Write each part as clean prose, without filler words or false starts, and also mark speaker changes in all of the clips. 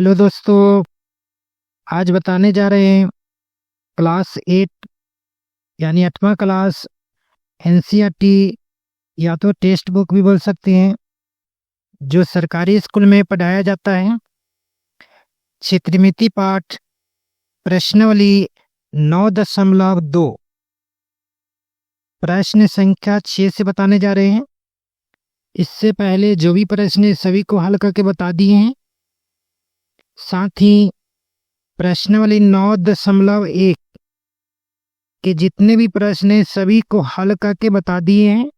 Speaker 1: Hello दोस्तों। आज बताने जा रहे हैं क्लास 8 यानी 8वां क्लास एनसीईआरटी या तो टेक्स्ट बुक भी बोल सकते हैं, जो सरकारी स्कूल में पढ़ाया जाता है। क्षेत्रमिति पाठ प्रश्नावली 9.2 प्रश्न संख्या 6 से बताने जा रहे हैं। इससे पहले जो भी प्रश्न है सभी को हल करके बता दिए हैं। साथ ही प्रश्नावली 9.1 के जितने भी प्रश्न हैं सभी को हल करके बता दिए हैं।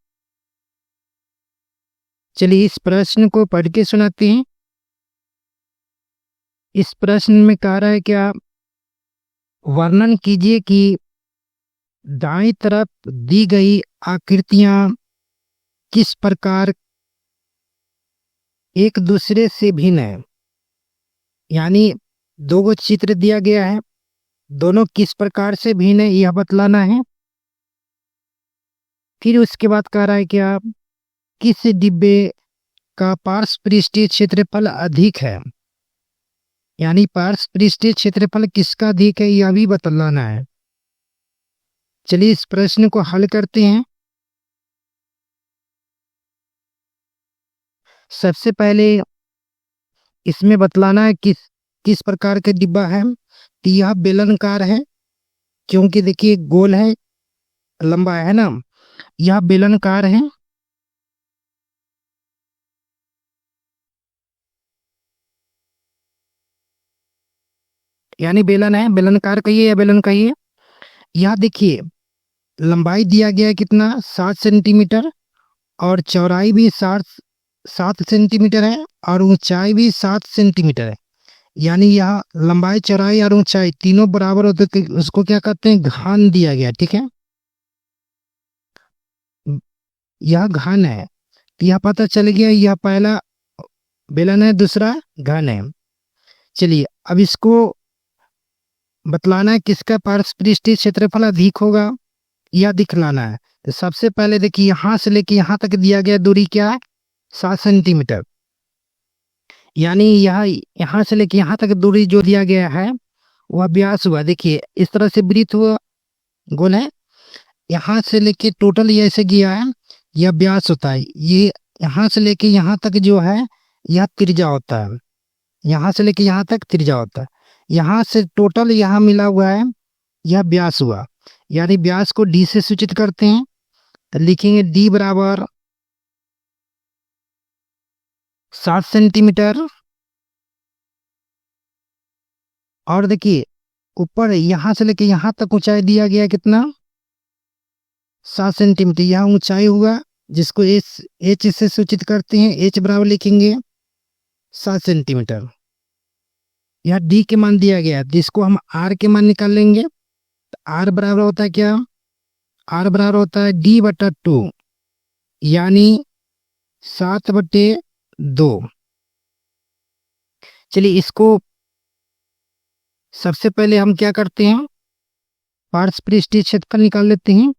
Speaker 1: चलिए इस प्रश्न को पढ़ के सुनाते हैं। इस प्रश्न में कह रहा है क्या, वर्णन कीजिए कि दाईं तरफ दी गई आकृतियां किस प्रकार एक दूसरे से भिन्न है। यानी दो चित्र दिया गया है, दोनों किस प्रकार से भिन्न है यह बतलाना है। फिर उसके बाद कह रहा है क्या, किस डिब्बे का पार्श्व पृष्ठीय क्षेत्रफल अधिक है। यानी पार्श्व पृष्ठीय क्षेत्रफल किसका अधिक है यह भी बतलाना है। चलिए इस प्रश्न को हल करते हैं। सबसे पहले इसमें बतलाना है किस प्रकार का डिब्बा है। तो यह बेलनाकार है, क्योंकि देखिए गोल है, लंबा है ना। यह बेलनाकार है। यानी बेलन है, बेलनाकार कहिए या बेलन कहिए। यह देखिए लंबाई दिया गया है कितना, 7 सेंटीमीटर, और चौड़ाई भी 7 सेंटीमीटर है, और ऊंचाई भी 7 सेंटीमीटर है। यानी यह लंबाई, चौड़ाई और ऊंचाई तीनों बराबर होते तो उसको क्या कहते हैं, घन दिया गया। ठीक है, यह घन है। यह पता चल गया, यह पहला बेलन है, दूसरा घन है। चलिए अब इसको बतलाना है किसका पार्श्व पृष्ठीय क्षेत्रफल अधिक होगा, यह दिखलाना है। तो सबसे पहले देखिए यहां से लेके यहां तक दिया गया दूरी क्या है, 7 सेंटीमीटर। यानी यहां से लेके यहां तक दूरी जो दिया गया है वह व्यास हुआ। देखिए इस तरह से वृत्त हुआ, गोल है। यहां से लेके टोटल ये ऐसे गया है, यह व्यास होता है। ये यहां से लेके यहां तक जो है यह त्रिज्या होता है। यहां से लेके यहां तक त्रिज्या होता है। यहां से टोटल यहां मिला हुआ है, यह व्यास हुआ। यानी व्यास को डी से सूचित करते हैं। तो लिखेंगे डी बराबर 7 सेंटीमीटर। और देखिए ऊपर यहां से लेके यहां तक ऊंचाई दिया गया कितना, 7 सेंटीमीटर। यह ऊंचाई हुआ, जिसको एच से सूचित करते हैं। एच बराबर लिखेंगे 7 सेंटीमीटर। यह डी के मान दिया गया है, जिसको हम आर के मान निकाल लेंगे। आर बराबर होता है क्या, आर बराबर होता है D/2, यानी 7/2। चलिए इसको सबसे पहले हम क्या करते हैं, पार्श्व पृष्ठीय क्षेत्रफल निकाल लेते हैं।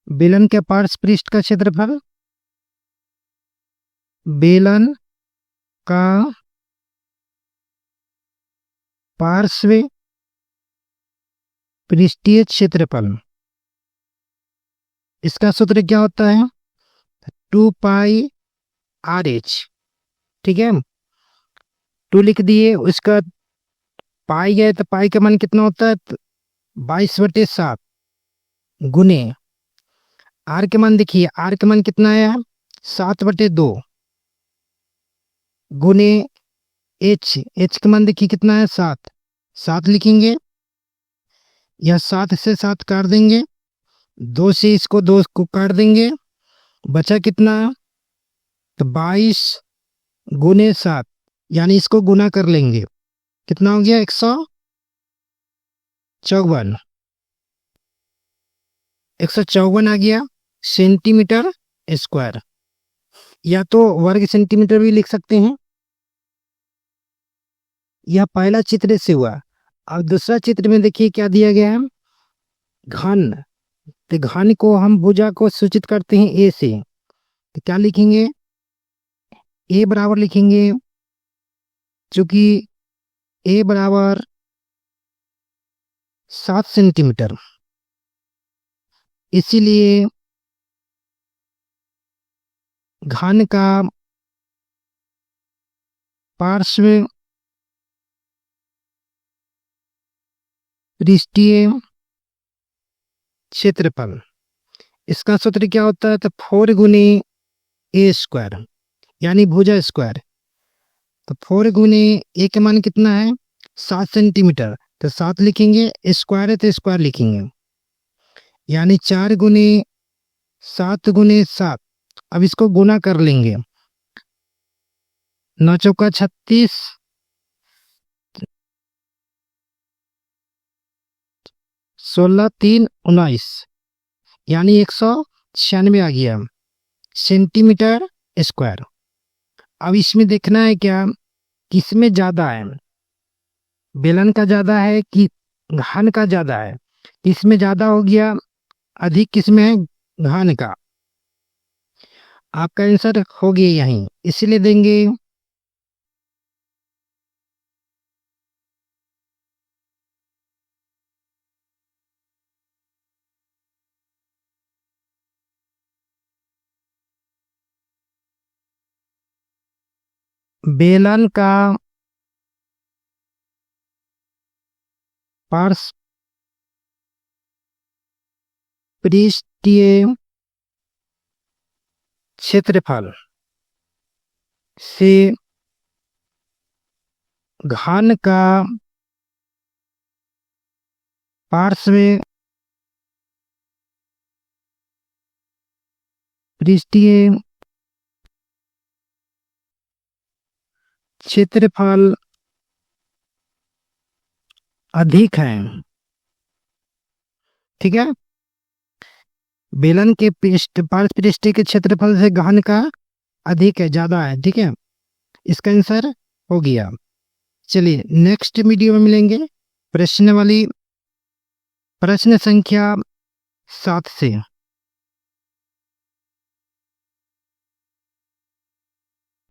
Speaker 1: बेलन के पार्श्व पृष्ठ का क्षेत्रफल, बेलन का पार्श्व पृष्ठीय क्षेत्रफल, इसका सूत्र क्या होता है, 2πRH। ठीक है, 2 लिख दिए। उसका पाई है तो पाई का मान कितना होता है, 22/7 गुने आर के मान। देखिए आर के मान कितना है, 7/2 गुने एच के मान देखिए कितना है, 7 लिखेंगे। यह 7 से 7 काट देंगे, 2 से इसको 2 को काट देंगे, बचा कितना, तो 22 गुने 7। यानी इसको गुना कर लेंगे, कितना हो गया, 154। 154 आ गया सेंटीमीटर स्क्वायर, या तो वर्ग सेंटीमीटर भी लिख सकते हैं। यह पहला चित्र से हुआ। अब दूसरा चित्र में देखिए क्या दिया गया है, घन। तो घन को हम भुजा को सूचित करते हैं ए से। तो क्या लिखेंगे, ए बराबर लिखेंगे, चूंकि ए बराबर 7 सेंटीमीटर, इसीलिए घन का पार्श्व पृष्ठीय क्षेत्रफल, इसका सूत्र क्या होता है, तो 4 गुने ए स्क्वायर यानी भुजा स्क्वायर। तो 4 गुने ए का मान कितना है, 7 सेंटीमीटर, तो 7 लिखेंगे, स्क्वायर है तो स्क्वायर लिखेंगे, यानी 4 गुने 7 गुने 7। अब इसको गुना कर लेंगे, 9 चौका 36, 16 3 19, यानी 196 आ गया सेंटीमीटर स्क्वायर। अब इसमें देखना है क्या, किसमें ज्यादा है, बेलन का ज्यादा है कि घन का ज्यादा है। किसमें ज्यादा हो गया, अधिक किसमें है, घन का। आपका आंसर हो गया यहीं, इसलिए देंगे बेलन का पार्श्व पृष्ठीय क्षेत्रफल से घन का पार्श्व पृष्ठीय क्षेत्रफल अधिक है। ठीक है, बेलन के पार्श्व पृष्ठीय के क्षेत्रफल से घन का अधिक है, ज्यादा है। ठीक है, इसका आंसर हो गया। चलिए नेक्स्ट वीडियो में मिलेंगे प्रश्न संख्या 7 से।